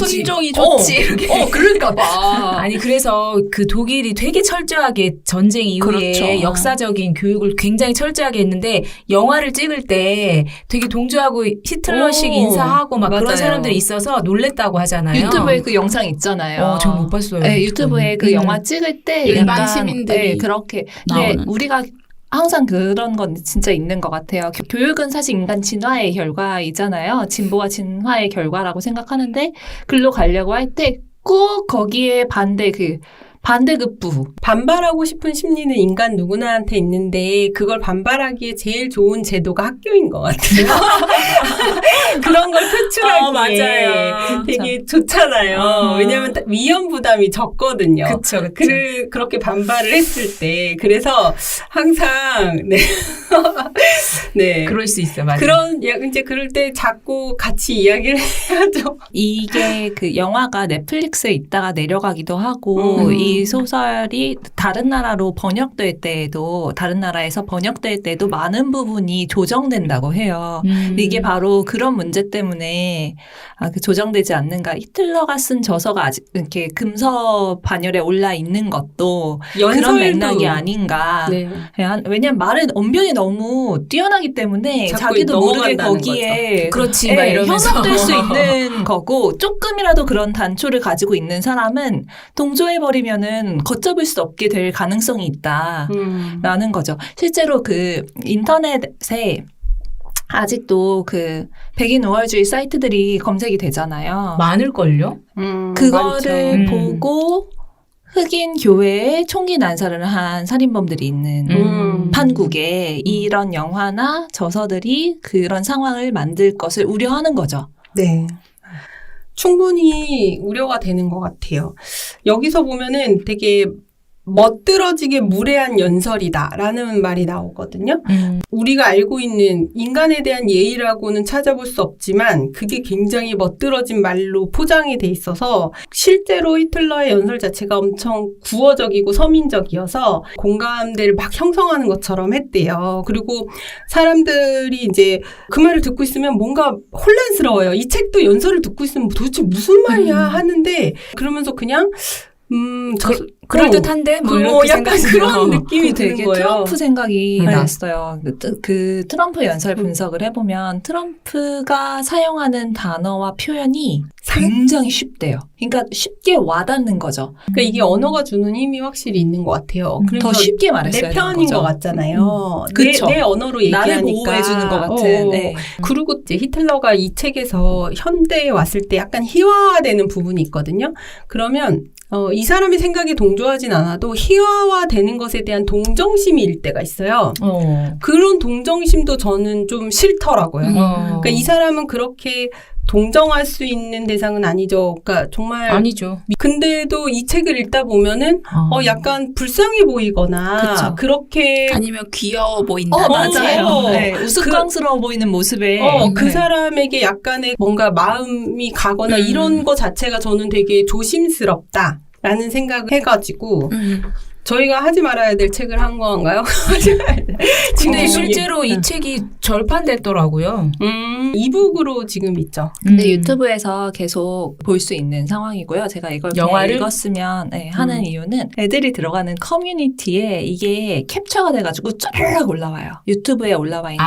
순종이 좋지. 이렇게. 그럴까봐. 아니, 그래서 그 독일이 되게 철저하게 전쟁 이후에 그렇죠. 역사적인 교육을 굉장히 철저하게 했는데 영화를 찍을 때 되게 동조하고 히틀러식 인사하고 막 그런 사람들이 있어서 놀랬다고 하잖아요. 유튜브에 그 영상 있잖아요. 저 못 봤어요. 네, 유튜브에 그 영화 찍을 때 일반 약간, 시민들이 그렇게. 나오는. 근데 우리가 항상 그런 건 진짜 있는 것 같아요. 교육은 사실 인간 진화의 결과이잖아요. 진보와 진화의 결과라고 생각하는데 글로 가려고 할 때 꼭 거기에 반대급부. 반발하고 싶은 심리는 인간 누구나한테 있는데 그걸 반발하기에 제일 좋은 제도가 학교인 것 같아요. 그런 걸 표출하기에 맞아요. 되게 좋잖아요. 왜냐하면 위험 부담이 적거든요. 그쵸. 그렇게 반발을 했을 때 그래서 항상 네. 그럴 수 있어요. 맞아요. 이제 그럴 때 자꾸 같이 이야기를 해야죠. 이게 그 영화가 넷플릭스에 있다가 내려가기도 하고 이 소설이 다른 나라로 번역될 때에도 다른 나라에서 번역될 때도 많은 부분이 조정된다고 해요. 근데 이게 바로 그런 문제 때문에 조정되지 않는가. 히틀러가 쓴 저서가 아직 이렇게 금서 반열에 올라 있는 것도 그런 맥락이 아닌가. 네. 왜냐하면 말은 언변이 너무 뛰어나기 때문에 자기도 모르게 거기에 그렇지 막 이러면서 현혹될 수 있는 거고 조금이라도 그런 단초를 가지고 있는 사람은 동조해버리면은 걷잡을 수 없게 될 가능성이 있다라는 거죠. 실제로 그 인터넷에 아직도 그 백인 우월주의 사이트들이 검색이 되잖아요. 많을걸요? 그거를 많죠. 보고 흑인 교회에 총기 난사를 한 살인범들이 있는 판국에 이런 영화나 저서들이 그런 상황을 만들 것을 우려하는 거죠. 네. 충분히 우려가 되는 것 같아요. 여기서 보면은 되게 멋들어지게 무례한 연설이다라는 말이 나오거든요. 우리가 알고 있는 인간에 대한 예의라고는 찾아볼 수 없지만 그게 굉장히 멋들어진 말로 포장이 돼 있어서 실제로 히틀러의 연설 자체가 엄청 구어적이고 서민적이어서 공감대를 막 형성하는 것처럼 했대요. 그리고 사람들이 이제 그 말을 듣고 있으면 뭔가 혼란스러워요. 이 책도 연설을 듣고 있으면 도대체 무슨 말이야 하는데 그러면서 그냥 그럴듯한데? 뭐 이렇게 약간 생각하면. 그런 느낌이 되게 드는 거예요. 트럼프 생각이 네. 났어요. 그 트럼프 연설 분석을 해보면 트럼프가 사용하는 단어와 표현이 굉장히 쉽대요. 그러니까 쉽게 와닿는 거죠. 그러니까 이게 언어가 주는 힘이 확실히 있는 것 같아요. 더 쉽게 말했어야 내 되는 편인 거죠. 것 같잖아요. 그쵸. 내 언어로 얘기하니까. 나를 보호해주는 것 같은. 네. 그리고 이제 히틀러가 이 책에서 현대에 왔을 때 약간 희화화되는 부분이 있거든요. 그러면 이 사람의 생각에 동조하진 않아도 희화화되는 것에 대한 동정심이 일 때가 있어요. 그런 동정심도 저는 좀 싫더라고요. 그러니까 이 사람은 그렇게 동정할 수 있는 대상은 아니죠. 그러니까 정말 아니죠. 근데도 이 책을 읽다 보면은 약간 불쌍해 보이거나 그쵸. 그렇게 아니면 귀여워 보인다. 맞아요. 네, 우스꽝스러워 보이는 모습에 그 네. 사람에게 약간의 뭔가 마음이 가거나 이런 거 자체가 저는 되게 조심스럽다라는 생각을 해가지고 저희가 하지 말아야 될 책을 한 건가요? 근데 실제로 이 책이 절판됐더라고요. 이북으로 지금 있죠. 근데 유튜브에서 계속 볼 수 있는 상황이고요. 제가 이걸 그냥 영화를? 읽었으면 하는 이유는 애들이 들어가는 커뮤니티에 이게 캡처가 돼가지고 쩌르륵 올라와요. 유튜브에 올라와 있는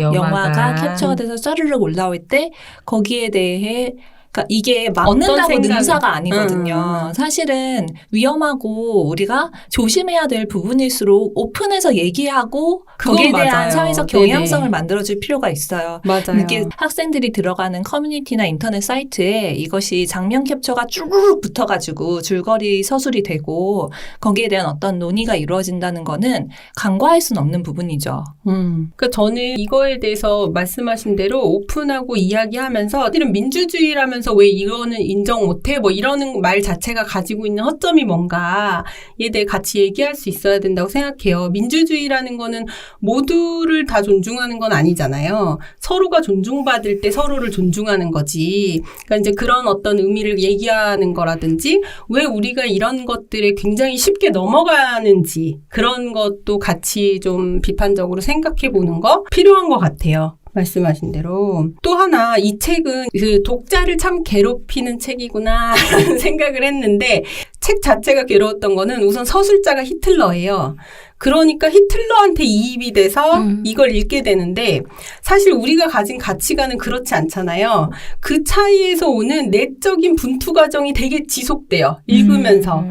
영화가 캡처가 돼서 쩌르륵 올라올 때 거기에 대해 그러니까 이게 막는다고 능사가 아니거든요. 사실은 위험하고 우리가 조심해야 될 부분일수록 오픈해서 얘기하고 거기에 대한 맞아요. 사회적 경향성을 만들어줄 필요가 있어요. 맞아요. 이게 학생들이 들어가는 커뮤니티나 인터넷 사이트에 이것이 장면 캡처가 쭈르륵 붙어가지고 줄거리 서술이 되고 거기에 대한 어떤 논의가 이루어진다는 거는 간과할 수는 없는 부분이죠. 그러니까 저는 이거에 대해서 말씀하신 대로 오픈하고 이야기하면서 사실은 민주주의라면서 왜 이거는 인정 못해? 뭐 이러는 말 자체가 가지고 있는 허점이 뭔가에 대해 같이 얘기할 수 있어야 된다고 생각해요. 민주주의라는 거는 모두를 다 존중하는 건 아니잖아요. 서로가 존중받을 때 서로를 존중하는 거지. 그러니까 이제 그런 어떤 의미를 얘기하는 거라든지 왜 우리가 이런 것들에 굉장히 쉽게 넘어가는지 그런 것도 같이 좀 비판적으로 생각해 보는 거 필요한 것 같아요. 말씀하신 대로. 또 하나 이 책은 그 독자를 참 괴롭히는 책이구나 라는 생각을 했는데 책 자체가 괴로웠던 거는 우선 서술자가 히틀러예요. 그러니까 히틀러한테 이입이 돼서 이걸 읽게 되는데 사실 우리가 가진 가치관은 그렇지 않잖아요. 그 차이에서 오는 내적인 분투 과정이 되게 지속돼요. 읽으면서.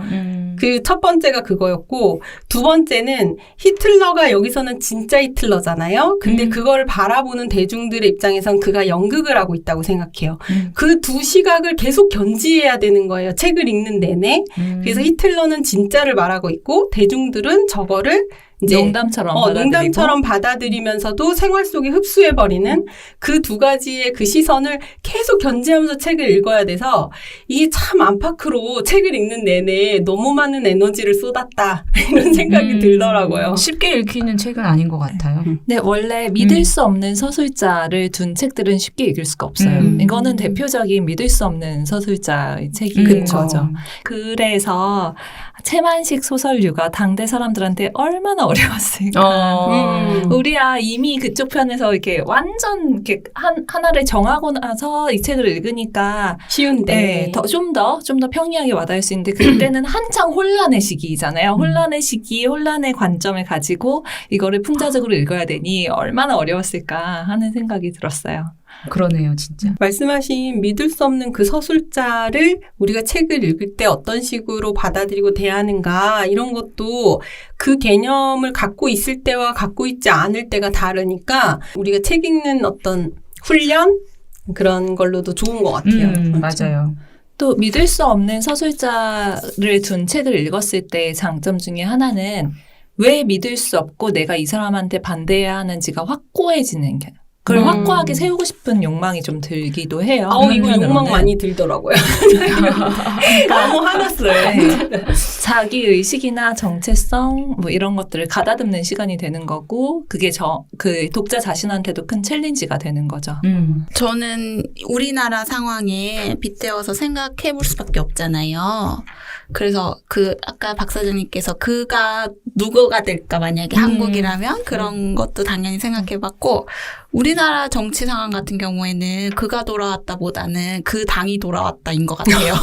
그 첫 번째가 그거였고 두 번째는 히틀러가 여기서는 진짜 히틀러잖아요. 근데 그걸 바라보는 대중들의 입장에선 그가 연극을 하고 있다고 생각해요. 그 두 시각을 계속 견지해야 되는 거예요. 책을 읽는 내내. 그래서 히틀러는 진짜를 말하고 있고 대중들은 저거를 이제 농담처럼 받아들이면서도 생활 속에 흡수해버리는 그 두 가지의 그 시선을 계속 견지하면서 책을 읽어야 돼서 이게 참 안팎으로 책을 읽는 내내 너무 많은 에너지를 쏟았다 이런 생각이 들더라고요. 쉽게 읽히는 책은 아닌 것 같아요. 네, 원래 믿을 수 없는 서술자를 둔 책들은 쉽게 읽을 수가 없어요. 이거는 대표적인 믿을 수 없는 서술자의 책인 거죠. 그래서 채만식 소설류가 당대 사람들한테 얼마나 어려웠을까. 우리야 이미 그쪽 편에서 이렇게 완전 이렇게 하나를 정하고 나서 이 책을 읽으니까 쉬운데 좀 더 평이하게 와닿을 수 있는데 그때는 한창 혼란의 시기잖아요. 혼란의 시기, 혼란의 관점을 가지고 이거를 풍자적으로 읽어야 되니 얼마나 어려웠을까 하는 생각이 들었어요. 그러네요, 진짜. 말씀하신 믿을 수 없는 그 서술자를 우리가 책을 읽을 때 어떤 식으로 받아들이고 대하는가 이런 것도 그 개념을 갖고 있을 때와 갖고 있지 않을 때가 다르니까 우리가 책 읽는 어떤 훈련 그런 걸로도 좋은 것 같아요. 맞아요. 또 믿을 수 없는 서술자를 둔 책을 읽었을 때의 장점 중에 하나는 왜 믿을 수 없고 내가 이 사람한테 반대해야 하는지가 확고해지는 게 그걸 확고하게 세우고 싶은 욕망이 좀 들기도 해요. 이거 욕망 많이 들더라고요. 너무 화났어요. 네. 자기 의식이나 정체성 뭐 이런 것들을 가다듬는 시간이 되는 거고 그게 그 독자 자신한테도 큰 챌린지가 되는 거죠. 저는 우리나라 상황에 빗대어서 생각해 볼 수밖에 없잖아요. 그래서 아까 박 사장님께서 그가 누구가 될까 만약에 한국이라면 그런 것도 당연히 생각해 봤고 우리나라 정치 상황 같은 경우에는 그가 돌아왔다 보다는 그 당이 돌아왔다인 것 같아요.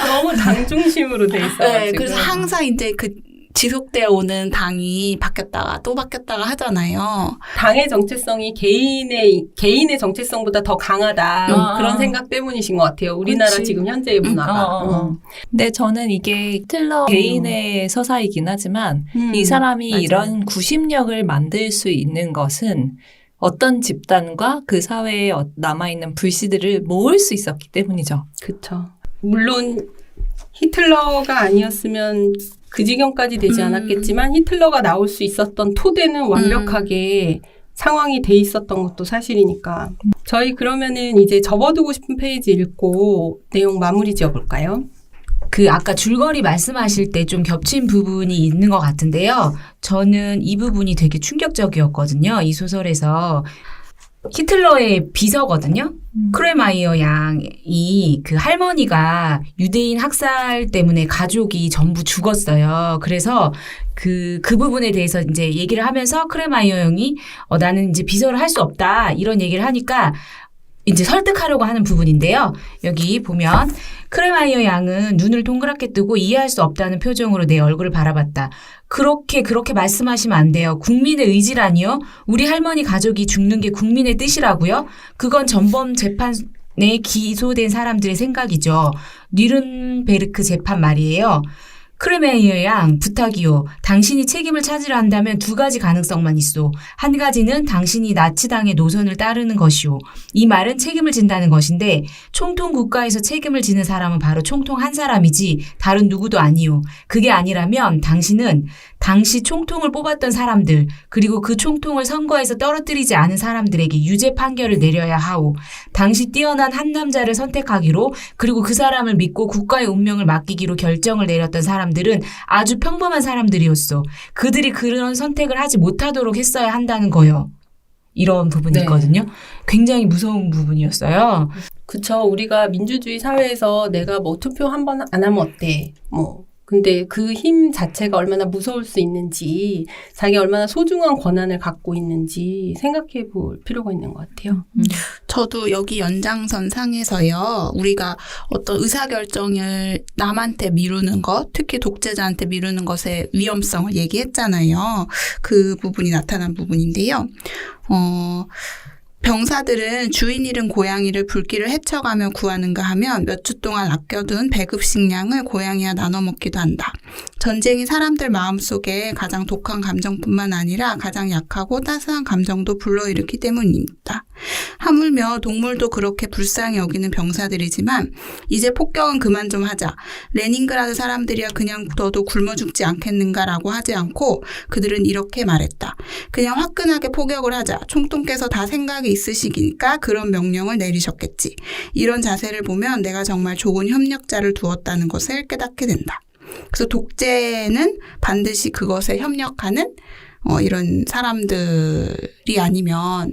너무 당 중심으로 돼 있어가지고. 네, 그래서 항상 이제 지속되어 오는 당이 바뀌었다가 또 바뀌었다가 하잖아요. 당의 정체성이 개인의 정체성보다 더 강하다. 그런 생각 때문이신 것 같아요. 우리나라 그치. 지금 현재의 문화가. 근데 저는 이게 히틀러 개인의 서사이긴 하지만 이 사람이 맞아요. 이런 구심력을 만들 수 있는 것은 어떤 집단과 그 사회에 남아있는 불씨들을 모을 수 있었기 때문이죠. 그렇죠. 물론 히틀러가 아니었으면 그 지경까지 되지 않았겠지만 히틀러가 나올 수 있었던 토대는 완벽하게 상황이 돼 있었던 것도 사실이니까. 저희 그러면은 이제 접어두고 싶은 페이지 읽고 내용 마무리 지어볼까요? 아까 줄거리 말씀하실 때 좀 겹친 부분이 있는 것 같은데요. 저는 이 부분이 되게 충격적이었거든요. 이 소설에서. 히틀러의 비서거든요. 크레마이어 양이 그 할머니가 유대인 학살 때문에 가족이 전부 죽었어요. 그래서 그 부분에 대해서 이제 얘기를 하면서 크레마이어 형이 나는 이제 비서를 할 수 없다 이런 얘기를 하니까 이제 설득하려고 하는 부분인데요. 여기 보면 크레마이어 양은 눈을 동그랗게 뜨고 이해할 수 없다는 표정으로 내 얼굴을 바라봤다. 그렇게 말씀하시면 안 돼요. 국민의 의지라니요? 우리 할머니 가족이 죽는 게 국민의 뜻이라고요? 그건 전범 재판에 기소된 사람들의 생각이죠. 뉘른베르크 재판 말이에요. 크레마이어 양 부탁이요. 당신이 책임을 찾으려 한다면 두 가지 가능성만 있어. 한 가지는 당신이 나치당의 노선을 따르는 것이오. 이 말은 책임을 진다는 것인데 총통 국가에서 책임을 지는 사람은 바로 총통 한 사람이지 다른 누구도 아니오. 그게 아니라면 당신은 당시 총통을 뽑았던 사람들 그리고 그 총통을 선거에서 떨어뜨리지 않은 사람들에게 유죄 판결을 내려야 하오. 당시 뛰어난 한 남자를 선택하기로 그리고 그 사람을 믿고 국가의 운명을 맡기기로 결정을 내렸던 사람들은 아주 평범한 사람들이었어. 그들이 그런 선택을 하지 못하도록 했어야 한다는 거요. 이런 부분이 있거든요. 굉장히 무서운 부분이었어요. 그쵸. 우리가 민주주의 사회에서 내가 뭐 투표 한 번 안 하면 어때? 근데 그 힘 자체가 얼마나 무서울 수 있는지, 자기가 얼마나 소중한 권한을 갖고 있는지 생각해 볼 필요가 있는 것 같아요. 저도 여기 연장선 상에서요, 우리가 어떤 의사결정을 남한테 미루는 것, 특히 독재자한테 미루는 것의 위험성을 얘기했잖아요. 그 부분이 나타난 부분인데요. 병사들은 주인 잃은 고양이를 불길을 헤쳐가며 구하는가 하면 몇 주 동안 아껴둔 배급 식량을 고양이와 나눠 먹기도 한다. 전쟁이 사람들 마음속에 가장 독한 감정뿐만 아니라 가장 약하고 따스한 감정도 불러일으키기 때문입니다. 하물며 동물도 그렇게 불쌍히 여기는 병사들이지만 이제 폭격은 그만 좀 하자. 레닌그라드 사람들이야 그냥 둬도 굶어 죽지 않겠는가라고 하지 않고 그들은 이렇게 말했다. 그냥 화끈하게 포격을 하자. 총통께서 다 생각이 있으시니까 그런 명령을 내리셨겠지. 이런 자세를 보면 내가 정말 좋은 협력자를 두었다는 것을 깨닫게 된다. 그래서 독재는 반드시 그것에 협력하는 이런 사람들이 아니면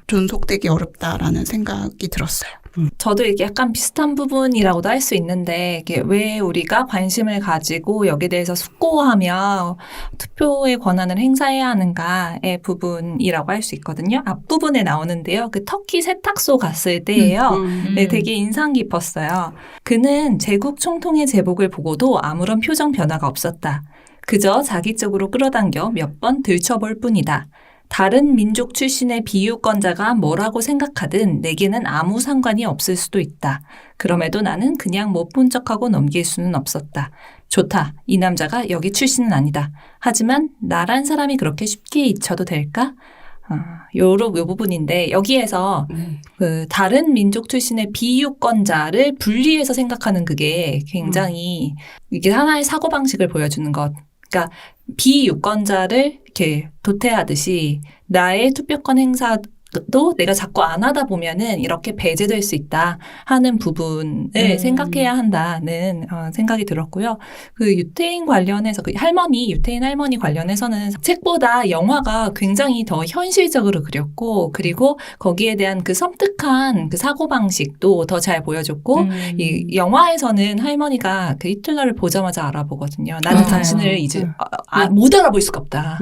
존속되기 어렵다라는 생각이 들었어요. 저도 이게 약간 비슷한 부분이라고도 할 수 있는데 이게 왜 우리가 관심을 가지고 여기에 대해서 숙고하며 투표의 권한을 행사해야 하는가의 부분이라고 할 수 있거든요. 앞부분에 나오는데요. 그 터키 세탁소 갔을 때예요. 네, 되게 인상 깊었어요. 그는 제국 총통의 제복을 보고도 아무런 표정 변화가 없었다. 그저 자기 쪽으로 끌어당겨 몇 번 들춰볼 뿐이다. 다른 민족 출신의 비유권자가 뭐라고 생각하든 내게는 아무 상관이 없을 수도 있다. 그럼에도 나는 그냥 못 본 척하고 넘길 수는 없었다. 좋다. 이 남자가 여기 출신은 아니다. 하지만 나란 사람이 그렇게 쉽게 잊혀도 될까? 요 부분인데 여기에서 그 다른 민족 출신의 비유권자를 분리해서 생각하는 그게 굉장히 이게 하나의 사고방식을 보여주는 것. 그러니까 비유권자를 이렇게 도태하듯이 나의 투표권 행사도 내가 자꾸 안 하다 보면은 이렇게 배제될 수 있다 하는 부분을 생각해야 한다는 생각이 들었고요. 그 유태인 관련해서 그 유태인 할머니 관련해서는 책보다 영화가 굉장히 더 현실적으로 그렸고 그리고 거기에 대한 그 섬뜩한 그 사고방식도 더 잘 보여줬고 이 영화에서는 할머니가 그 히틀러를 보자마자 알아보거든요. 나는 맞아요. 당신을 못 알아볼 수가 없다.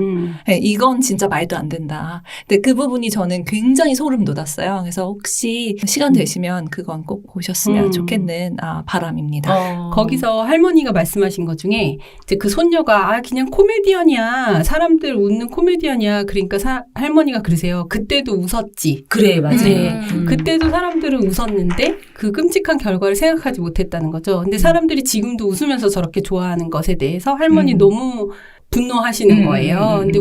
네, 이건 진짜 말도 안 된다. 근데 그 부분이 저는 굉장히 소름 돋았어요. 그래서 혹시 시간 되시면 그건 꼭 보셨으면 좋겠는 바람입니다. 거기서 할머니가 말씀하신 것 중에 이제 그 손녀가 그냥 코미디언이야. 사람들 웃는 코미디언이야. 그러니까 할머니가 그러세요. 그때도 웃었지. 그래, 맞아요. 네. 그때도 사람들은 웃었는데 그 끔찍한 결과를 생각하지 못했다는 거죠. 근데 사람들이 지금도 웃으면서 저렇게 좋아하는 것에 대해서 할머니 너무 분노하시는 거예요. 근데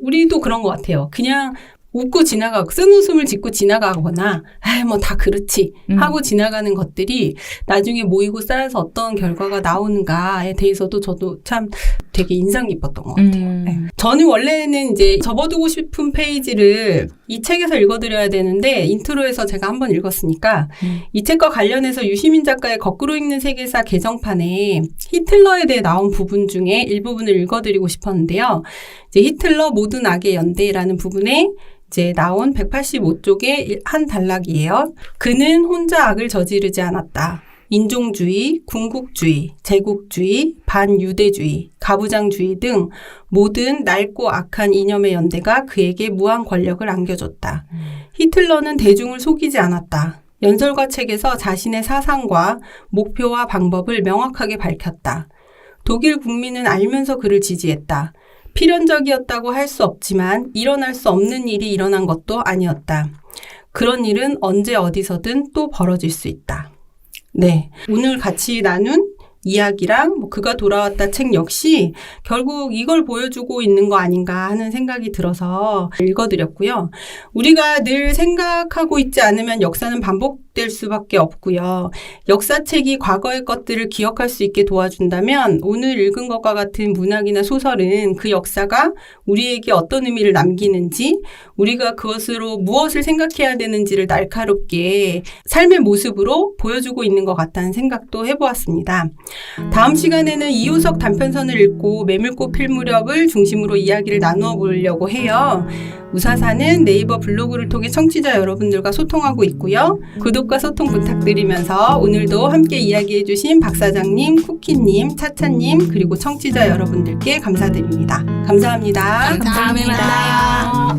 우리도 그런 것 같아요. 그냥 웃고 지나가고, 쓴 웃음을 짓고 지나가거나, 뭐 다 그렇지 하고 지나가는 것들이 나중에 모이고 쌓여서 어떤 결과가 나오는가에 대해서도 저도 참 되게 인상 깊었던 것 같아요. 네. 저는 원래는 이제 접어두고 싶은 페이지를 이 책에서 읽어드려야 되는데 인트로에서 제가 한번 읽었으니까 이 책과 관련해서 유시민 작가의 거꾸로 읽는 세계사 개정판에 히틀러에 대해 나온 부분 중에 일부분을 읽어드리고 싶었는데요. 이제 히틀러 모든 악의 연대라는 부분에 이제 나온 185쪽의 한 단락이에요. 그는 혼자 악을 저지르지 않았다. 인종주의, 군국주의, 제국주의, 반유대주의, 가부장주의 등 모든 낡고 악한 이념의 연대가 그에게 무한 권력을 안겨줬다. 히틀러는 대중을 속이지 않았다. 연설과 책에서 자신의 사상과 목표와 방법을 명확하게 밝혔다. 독일 국민은 알면서 그를 지지했다. 필연적이었다고 할 수 없지만 일어날 수 없는 일이 일어난 것도 아니었다. 그런 일은 언제 어디서든 또 벌어질 수 있다. 네, 오늘 같이 나눈 이야기랑 그가 돌아왔다 책 역시 결국 이걸 보여주고 있는 거 아닌가 하는 생각이 들어서 읽어드렸고요. 우리가 늘 생각하고 있지 않으면 역사는 반복될 수밖에 없고요. 역사책이 과거의 것들을 기억할 수 있게 도와준다면 오늘 읽은 것과 같은 문학이나 소설은 그 역사가 우리에게 어떤 의미를 남기는지 우리가 그것으로 무엇을 생각해야 되는지를 날카롭게 삶의 모습으로 보여주고 있는 것 같다는 생각도 해보았습니다. 다음 시간에는 이효석 단편선을 읽고 매물꽃 필 무렵을 중심으로 이야기를 나누어 보려고 해요. 우사사는 네이버 블로그를 통해 청취자 여러분들과 소통하고 있고요. 구독과 소통 부탁드리면서 오늘도 함께 이야기해 주신 박사장님, 쿠키님, 차차님 그리고 청취자 여러분들께 감사드립니다. 감사합니다. 감사합니다.